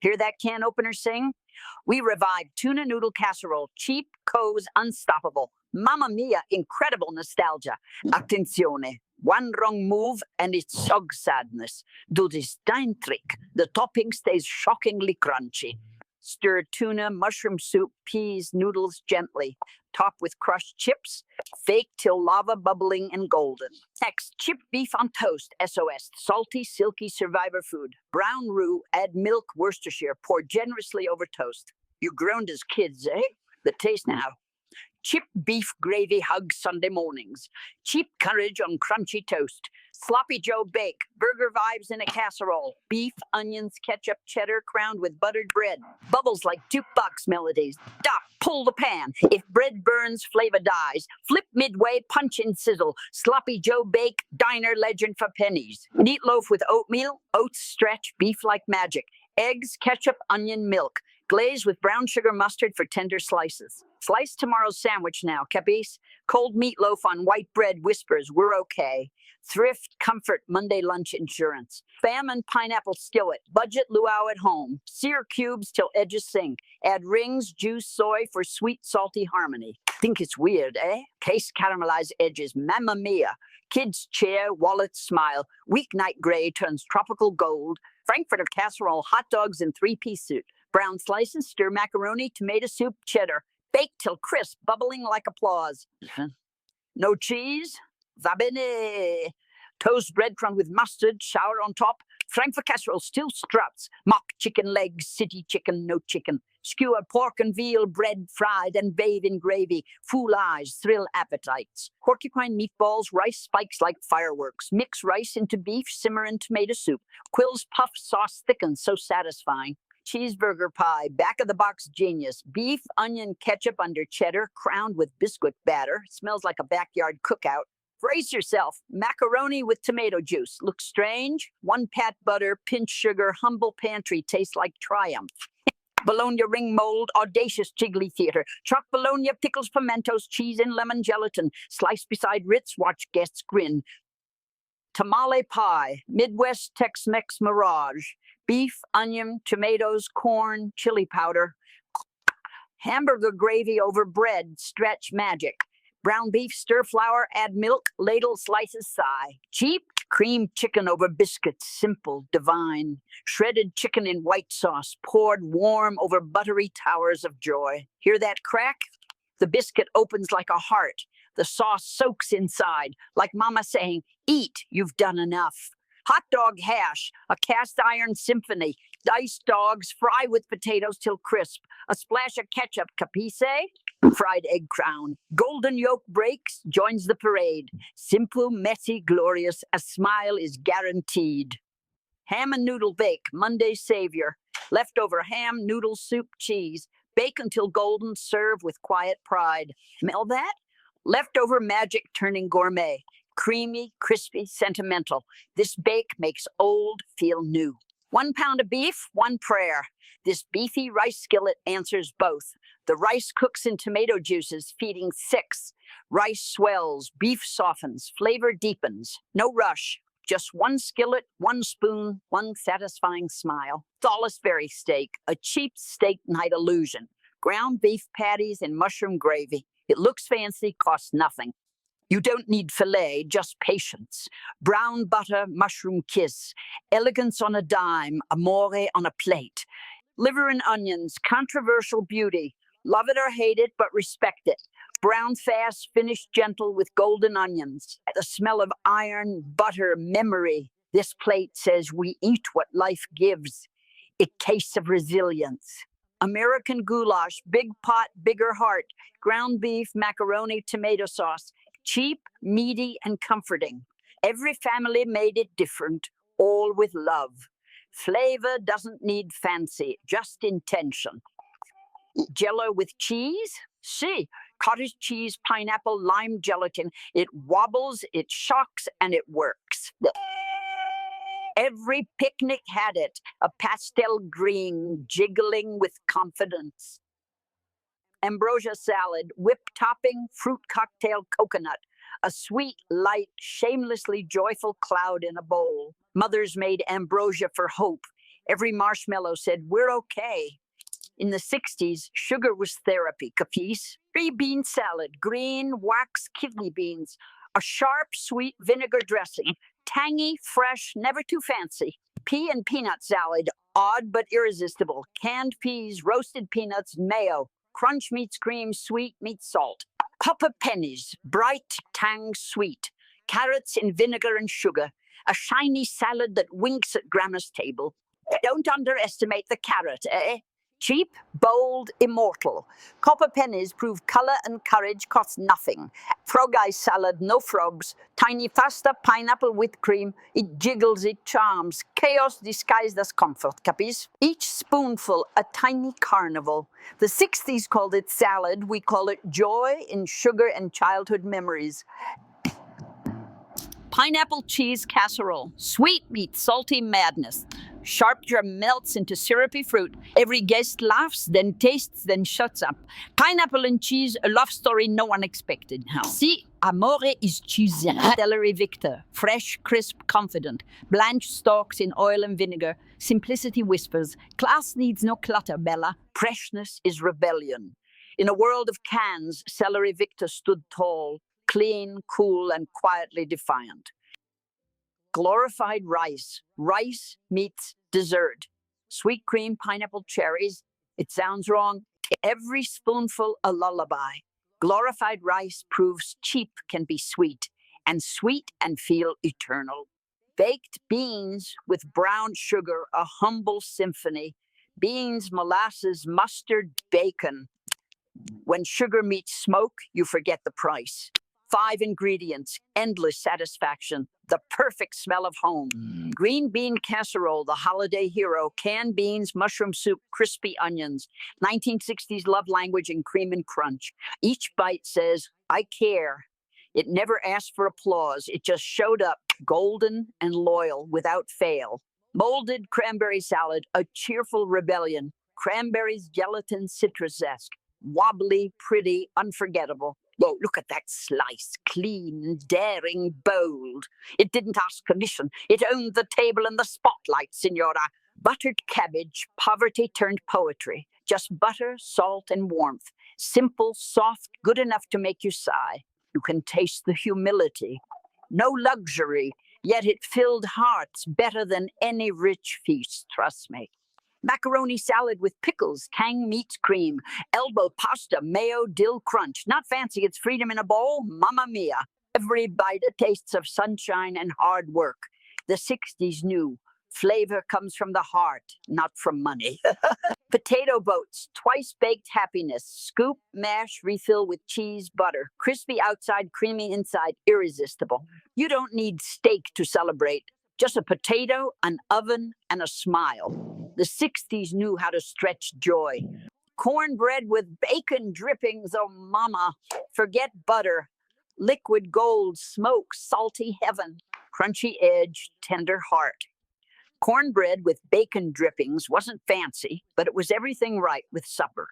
Hear that can opener sing? We revived tuna noodle casserole, cheap, co's, unstoppable. Mamma mia, incredible nostalgia. Attenzione, one wrong move and it's sog sadness. Do this dime trick. The topping stays shockingly crunchy. Stir tuna, mushroom soup, peas, noodles gently. Top with crushed chips. Bake till lava bubbling and golden. Next, chipped beef on toast, SOS. Salty, silky survivor food. Brown roux, add milk, Worcestershire. Pour generously over toast. You groaned as kids, eh? The taste now. Chipped beef gravy hug Sunday mornings. Cheap courage on crunchy toast. Sloppy Joe bake. Burger vibes in a casserole. Beef, onions, ketchup, cheddar crowned with buttered bread. Bubbles like jukebox melodies. Doc, pull the pan. If bread burns, flavor dies. Flip midway, punch and sizzle. Sloppy Joe bake, diner legend for pennies. Meatloaf with oatmeal. Oats stretch, beef like magic. Eggs, ketchup, onion, milk. Glaze with brown sugar mustard for tender slices. Slice tomorrow's sandwich now, capis? Cold meatloaf on white bread whispers, we're okay. Thrift, comfort, Monday lunch insurance. Spam and pineapple skillet. Budget luau at home. Sear cubes till edges sink. Add rings, juice, soy for sweet, salty harmony. Think it's weird, eh? Case caramelized edges, mamma mia. Kids chair, wallet smile. Weeknight gray turns tropical gold. Frankfurter casserole, hot dogs in three-piece suit. Brown slices, stir macaroni, tomato soup, cheddar. Bake till crisp, bubbling like applause. No cheese? Va bene. Toast breadcrumb with mustard, shower on top. Frankfurt casserole still struts. Mock chicken legs, city chicken, no chicken. Skewer pork and veal, bread fried and bathe in gravy. Fool eyes, thrill appetites. Porcupine meatballs, rice spikes like fireworks. Mix rice into beef, simmer in tomato soup. Quill's puff sauce thickens, so satisfying. Cheeseburger pie, back-of-the-box genius. Beef, onion, ketchup under cheddar, crowned with biscuit batter. Smells like a backyard cookout. Brace yourself. Macaroni with tomato juice. Looks strange. One pat butter, pinch sugar, humble pantry. Tastes like triumph. Bologna ring mold, audacious jiggly theater. Choc bologna, pickles, pimentos, cheese and lemon gelatin. Slice beside Ritz, watch guests grin. Tamale pie, Midwest Tex-Mex mirage. Beef, onion, tomatoes, corn, chili powder. Hamburger gravy over bread, stretch magic. Brown beef, stir flour, add milk, ladle slices sigh. Cheap, cream chicken over biscuits, simple, divine. Shredded chicken in white sauce, poured warm over buttery towers of joy. Hear that crack? The biscuit opens like a heart. The sauce soaks inside, like Mama saying, eat, you've done enough. Hot dog hash, a cast iron symphony. Diced dogs, fry with potatoes till crisp. A splash of ketchup, capice? Fried egg crown. Golden yolk breaks, joins the parade. Simple, messy, glorious, a smile is guaranteed. Ham and noodle bake, Monday's savior. Leftover ham, noodle soup, cheese. Bake until golden, serve with quiet pride. Smell that? Leftover magic turning gourmet. Creamy, crispy, sentimental. This bake makes old feel new. 1 pound of beef, 1 prayer. This beefy rice skillet answers both. The rice cooks in tomato juices, feeding 6. Rice swells, beef softens, flavor deepens. No rush. Just 1 skillet, 1 spoon, 1 satisfying smile. Salisbury steak, a cheap steak night illusion. Ground beef patties and mushroom gravy. It looks fancy, costs nothing. You don't need filet, just patience. Brown butter, mushroom kiss. Elegance on a dime, amore on a plate. Liver and onions, controversial beauty. Love it or hate it, but respect it. Brown fast, finished gentle with golden onions. The smell of iron, butter, memory. This plate says we eat what life gives. A case of resilience. American goulash, big pot, bigger heart. Ground beef, macaroni, tomato sauce. Cheap, meaty, and comforting. Every family made it different, all with love. Flavor doesn't need fancy, just intention. Jell-O with cheese? See, cottage cheese, pineapple, lime gelatin. It wobbles, it shocks, and it works. Every picnic had it, a pastel green, jiggling with confidence. Ambrosia salad, whipped topping, fruit cocktail, coconut. A sweet, light, shamelessly joyful cloud in a bowl. Mothers made ambrosia for hope. Every marshmallow said, we're okay. In the 60s, sugar was therapy. Capiz? Three bean salad, green wax kidney beans, a sharp, sweet vinegar dressing, tangy, fresh, never too fancy. Pea and peanut salad, odd but irresistible. Canned peas, roasted peanuts, mayo. Crunch meets cream, sweet meets salt. Papa pennies, bright, tang, sweet. Carrots in vinegar and sugar. A shiny salad that winks at Grandma's table. Don't underestimate the carrot, eh? Cheap, bold, immortal. Copper pennies prove colour and courage cost nothing. Frog eye salad, no frogs. Tiny pasta, pineapple with cream. It jiggles, it charms. Chaos disguised as comfort, capis? Each spoonful, a tiny carnival. The 60s called it salad. We call it joy in sugar and childhood memories. Pineapple cheese casserole. Sweet meets salty madness. Sharp jam melts into syrupy fruit. Every guest laughs, then tastes, then shuts up. Pineapple and cheese, a love story no one expected. Si amore is cheese. Celery Victor, fresh, crisp, confident. Blanched stalks in oil and vinegar. Simplicity whispers. Class needs no clutter, Bella. Freshness is rebellion. In a world of cans, Celery Victor stood tall, clean, cool, and quietly defiant. Glorified rice. Rice meets dessert. Sweet cream, pineapple, cherries. It sounds wrong. Every spoonful a lullaby. Glorified rice proves cheap can be sweet and feel eternal. Baked beans with brown sugar, a humble symphony. Beans, molasses, mustard, bacon. When sugar meets smoke, you forget the price. 5 ingredients, endless satisfaction, the perfect smell of home. Green bean casserole, the holiday hero, canned beans, mushroom soup, crispy onions. 1960s love language and cream and crunch. Each bite says, I care. It never asked for applause. It just showed up, golden and loyal, without fail. Molded cranberry salad, a cheerful rebellion. Cranberries, gelatin, citrus zest. Wobbly, pretty, unforgettable. Whoa, look at that slice. Clean, daring, bold. It didn't ask permission. It owned the table and the spotlight, Signora. Buttered cabbage, poverty turned poetry. Just butter, salt, and warmth. Simple, soft, good enough to make you sigh. You can taste the humility. No luxury, yet it filled hearts better than any rich feast, trust me. Macaroni salad with pickles, tang meets cream, elbow pasta, mayo, dill crunch. Not fancy, it's freedom in a bowl, mamma mia. Every bite a taste of sunshine and hard work. The 60s knew flavor comes from the heart, not from money. Potato boats, twice baked happiness. Scoop, mash, refill with cheese, butter. Crispy outside, creamy inside, irresistible. You don't need steak to celebrate. Just a potato, an oven, and a smile. The 60s knew how to stretch joy. Cornbread with bacon drippings, oh mama. Forget butter. Liquid gold, smoke, salty heaven. Crunchy edge, tender heart. Cornbread with bacon drippings wasn't fancy, but it was everything right with supper.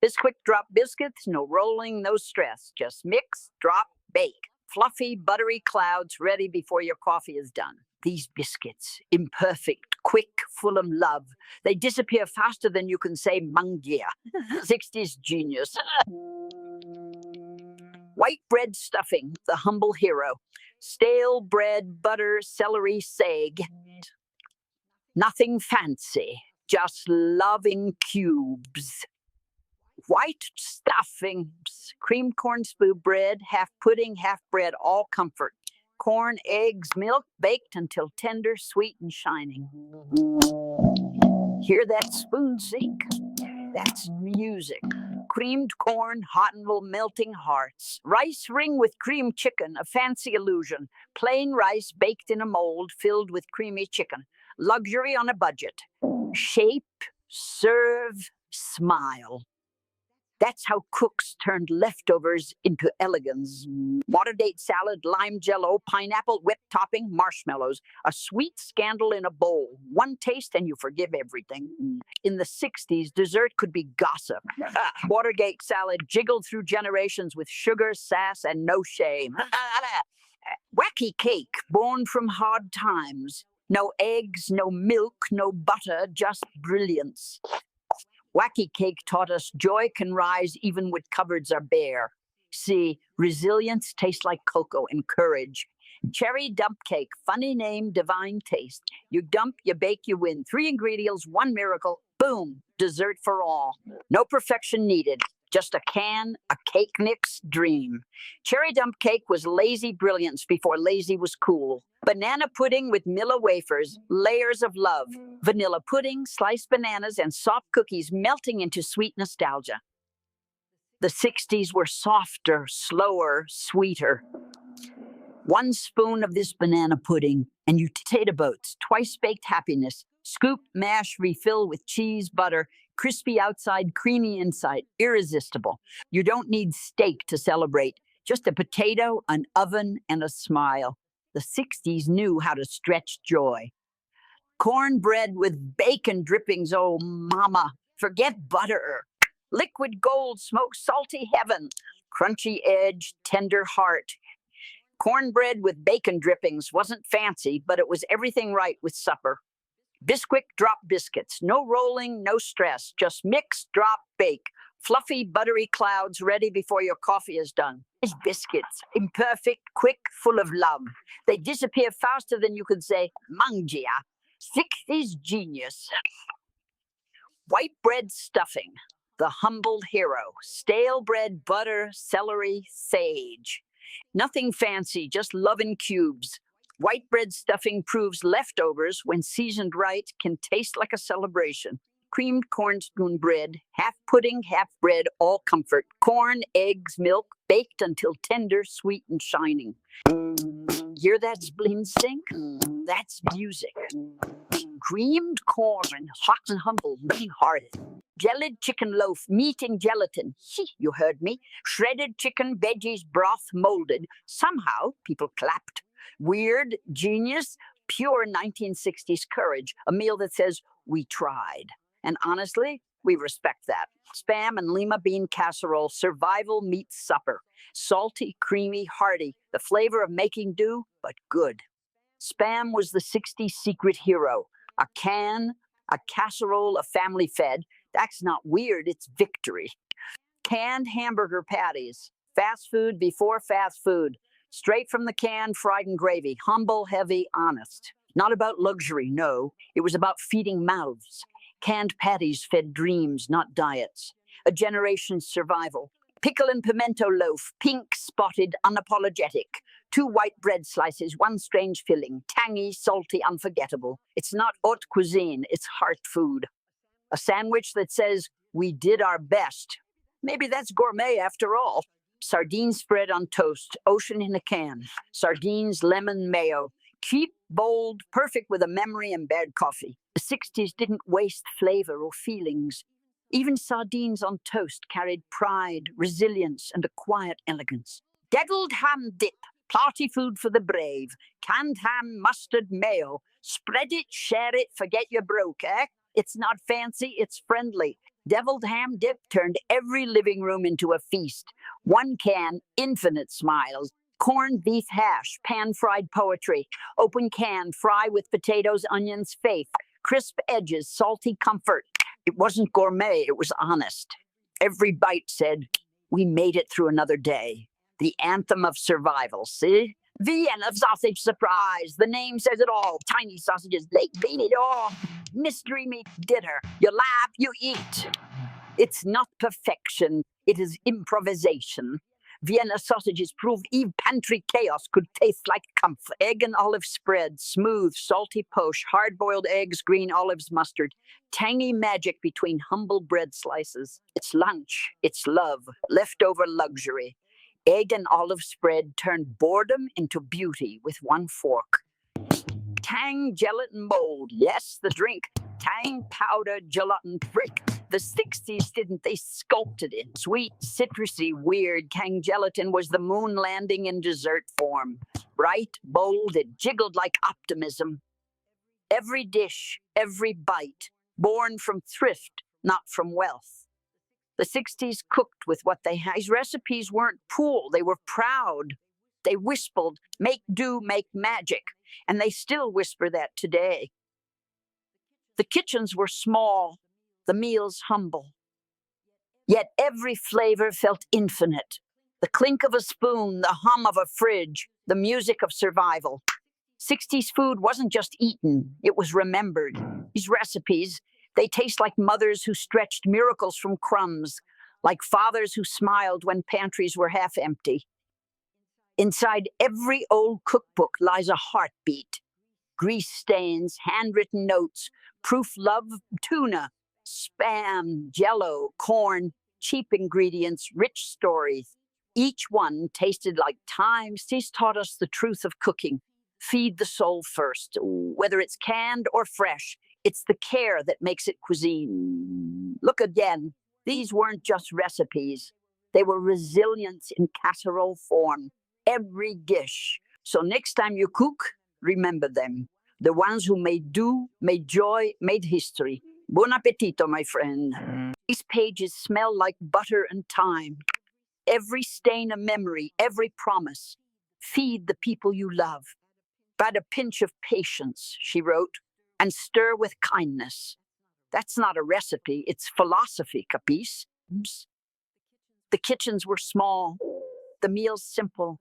Bisquick drop biscuits, no rolling, no stress. Just mix, drop, bake. Fluffy, buttery clouds ready before your coffee is done. These biscuits, imperfect, quick, full of love. They disappear faster than you can say mangia. 60s genius. White bread stuffing, the humble hero. Stale bread, butter, celery, sag. Nothing fancy, just loving cubes. White stuffings, cream corn stew bread, half pudding, half bread, all comfort. Corn, eggs, milk, baked until tender, sweet, and shining. Hear that spoon sink? That's music. Creamed corn, hot and melting hearts. Rice ring with cream chicken, a fancy illusion. Plain rice baked in a mold filled with creamy chicken. Luxury on a budget. Shape, serve, smile. That's how cooks turned leftovers into elegance. Water-date salad, lime Jell-O, pineapple, whipped topping, marshmallows. A sweet scandal in a bowl. One taste and you forgive everything. In the 60s, dessert could be gossip. Watergate salad jiggled through generations with sugar, sass, and no shame. Wacky cake, born from hard times. No eggs, no milk, no butter, just brilliance. Wacky Cake taught us joy can rise even when cupboards are bare. See, resilience tastes like cocoa and courage. Cherry Dump Cake, funny name, divine taste. You dump, you bake, you win. 3 ingredients, 1 miracle, boom, dessert for all. No perfection needed, just a cake mix dream. Cherry Dump Cake was lazy brilliance before lazy was cool. Banana pudding with Milla wafers, layers of love. Vanilla pudding, sliced bananas, and soft cookies melting into sweet nostalgia. The 60s were softer, slower, sweeter. 1 spoon of this banana pudding, and you tater boats, twice-baked happiness. Scoop, mash, refill with cheese, butter, crispy outside, creamy inside, irresistible. You don't need steak to celebrate, just a potato, an oven, and a smile. The 60s knew how to stretch joy. Cornbread with bacon drippings, oh mama, forget butter. Liquid gold, smoked salty heaven, crunchy edge, tender heart. Cornbread with bacon drippings wasn't fancy, but it was everything right with supper. Bisquick drop biscuits, no rolling, no stress, just mix, drop, bake. Fluffy, buttery clouds ready before your coffee is done. These biscuits, imperfect, quick, full of love. They disappear faster than you could say, mangia. 60s genius. White bread stuffing, the humbled hero. Stale bread, butter, celery, sage. Nothing fancy, just love in cubes. White bread stuffing proves leftovers, when seasoned right, can taste like a celebration. Creamed cornspoon bread, half pudding, half bread, all comfort. Corn, eggs, milk, baked until tender, sweet, and shining. Hear that spleen sink? That's music. Creamed corn, hot and humble, bean-hearted. Jellied chicken loaf, meat and gelatin. You heard me. Shredded chicken, veggies, broth, molded. Somehow, people clapped. Weird, genius, pure 1960s courage. A meal that says, we tried. And honestly, we respect that. Spam and lima bean casserole, survival meets supper. Salty, creamy, hearty. The flavor of making do, but good. Spam was the 60s secret hero. A can, a casserole, a family fed. That's not weird, it's victory. Canned hamburger patties. Fast food before fast food. Straight from the can, fried in gravy. Humble, heavy, honest. Not about luxury, no. It was about feeding mouths. Canned patties fed dreams, not diets. A generation's survival. Pickle and pimento loaf, pink, spotted, unapologetic. 2 white bread slices, 1 strange filling. Tangy, salty, unforgettable. It's not haute cuisine, it's heart food. A sandwich that says, we did our best. Maybe that's gourmet after all. Sardines spread on toast, ocean in a can. Sardines, lemon, mayo. Cheap, bold, perfect with a memory and bad coffee. The 60s didn't waste flavor or feelings. Even sardines on toast carried pride, resilience, and a quiet elegance. Deviled ham dip, party food for the brave. Canned ham, mustard, mayo. Spread it, share it, forget you're broke, eh? It's not fancy, it's friendly. Deviled ham dip turned every living room into a feast. 1 can, infinite smiles. Corned beef hash, pan-fried poetry. Open can, fry with potatoes, onions, faith. Crisp edges, salty comfort. It wasn't gourmet, it was honest. Every bite said, we made it through another day. The anthem of survival, see? Vienna sausage surprise. The name says it all. Tiny sausages, late beat all. Mystery meat dinner. You laugh, you eat. It's not perfection, it is improvisation. Vienna sausages prove Eve pantry chaos could taste like comfort. Egg and olive spread, smooth, salty poche, hard-boiled eggs, green olives, mustard. Tangy magic between humble bread slices. It's lunch, it's love, leftover luxury. Egg and olive spread turned boredom into beauty with 1 fork. Tang, gelatin, mold. Yes, the drink. Tang, powder, gelatin, brick. The 60s didn't, they sculpted it. Sweet, citrusy, weird. Tang gelatin was the moon landing in dessert form. Bright, bold, it jiggled like optimism. Every dish, every bite, born from thrift, not from wealth. The 60s cooked with what they had. His recipes weren't poor, they were proud. They whispered, make do, make magic. and they still whisper that today. The kitchens were small, the meals humble. Yet every flavor felt infinite. The clink of a spoon, the hum of a fridge, the music of survival. 60s food wasn't just eaten, it was remembered. These recipes, they taste like mothers who stretched miracles from crumbs, like fathers who smiled when pantries were half empty. Inside every old cookbook lies a heartbeat. Grease stains, handwritten notes, proof love tuna, spam, Jell-O, corn, cheap ingredients, rich stories. Each one tasted like time. She's taught us the truth of cooking. Feed the soul first. Whether it's canned or fresh, it's the care that makes it cuisine. Look again. These weren't just recipes. They were resilience in casserole form. Every dish. So next time you cook, remember them. The ones who made do, made joy, made history. Buon appetito, my friend. These pages smell like butter and thyme. Every stain a memory, every promise. Feed the people you love. Add a pinch of patience, she wrote, and stir with kindness. That's not a recipe, it's philosophy, capisce? The kitchens were small, the meals simple,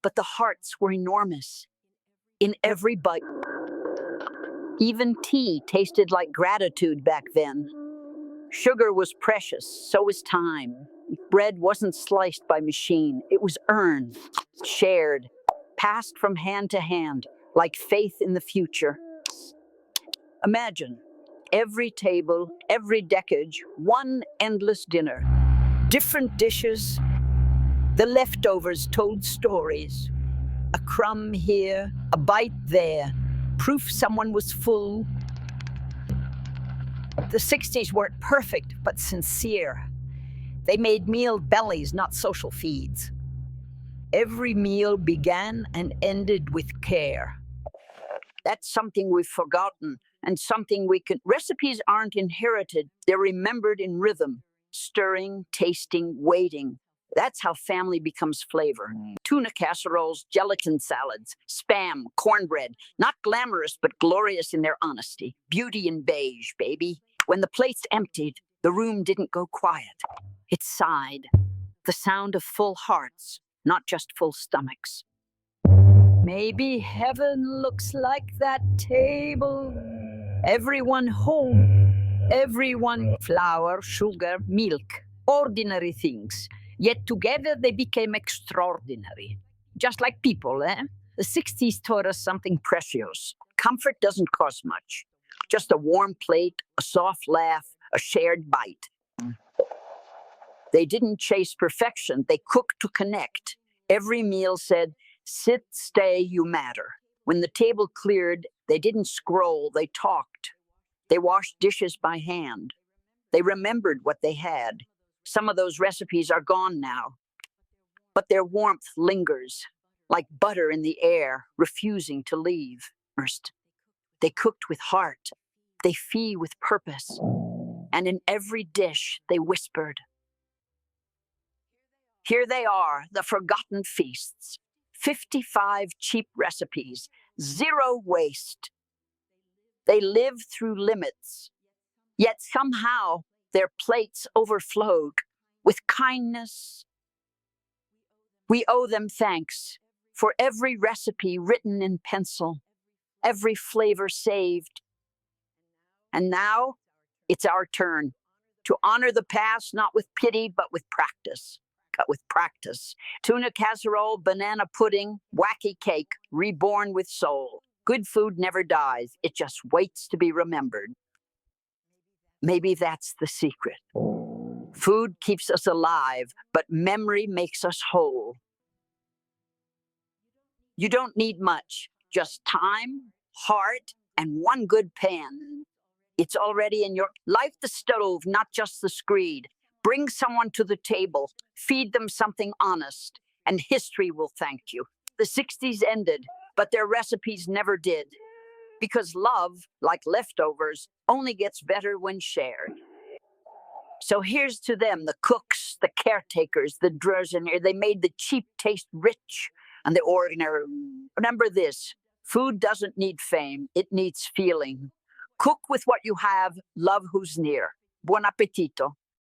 but the hearts were enormous. In every bite. Even tea tasted like gratitude back then. Sugar was precious, so was time. Bread wasn't sliced by machine, it was earned, shared, passed from hand to hand, like faith in the future. Imagine, every table, every decade, one endless dinner. Different dishes, the leftovers told stories. A crumb here, a bite there, proof someone was full. The 60s weren't perfect, but sincere. They made meal bellies, not social feeds. Every meal began and ended with care. That's something we've forgotten, and something we can... Recipes aren't inherited, they're remembered in rhythm. Stirring, tasting, waiting. That's how family becomes flavor. Tuna casseroles, gelatin salads, spam, cornbread. Not glamorous, but glorious in their honesty. Beauty in beige, baby. When the plates emptied, the room didn't go quiet. It sighed. The sound of full hearts, not just full stomachs. Maybe heaven looks like that table. Everyone home. Everyone flour, sugar, milk. Ordinary things. Yet together they became extraordinary. Just like people, eh? The 60s taught us something precious. Comfort doesn't cost much. Just a warm plate, a soft laugh, a shared bite. They didn't chase perfection, they cooked to connect. Every meal said, sit, stay, you matter. When the table cleared, they didn't scroll, they talked. They washed dishes by hand. They remembered what they had. Some of those recipes are gone now, but their warmth lingers, like butter in the air, refusing to leave. First, they cooked with heart. They feed with purpose. And in every dish, they whispered. Here they are, the forgotten feasts. 55 cheap recipes, 0 waste. They live through limits, yet somehow their plates overflowed with kindness. We owe them thanks for every recipe written in pencil, every flavor saved. And now it's our turn to honor the past, not with pity, but with practice. Tuna casserole, banana pudding, wacky cake, reborn with soul. Good food never dies. It just waits to be remembered. Maybe that's the secret. Food keeps us alive, but memory makes us whole. You don't need much, just time, heart, and one good pan. It's already in your... Light the stove, not just the screed. Bring someone to the table, feed them something honest, and history will thank you. The 60s ended, but their recipes never did. Because love, like leftovers, only gets better when shared. So here's to them, the cooks, the caretakers, the drudgery. They made the cheap taste rich and the ordinary. Remember this, Food doesn't need fame, it needs feeling. Cook with what you have, love who's near. Buon appetito.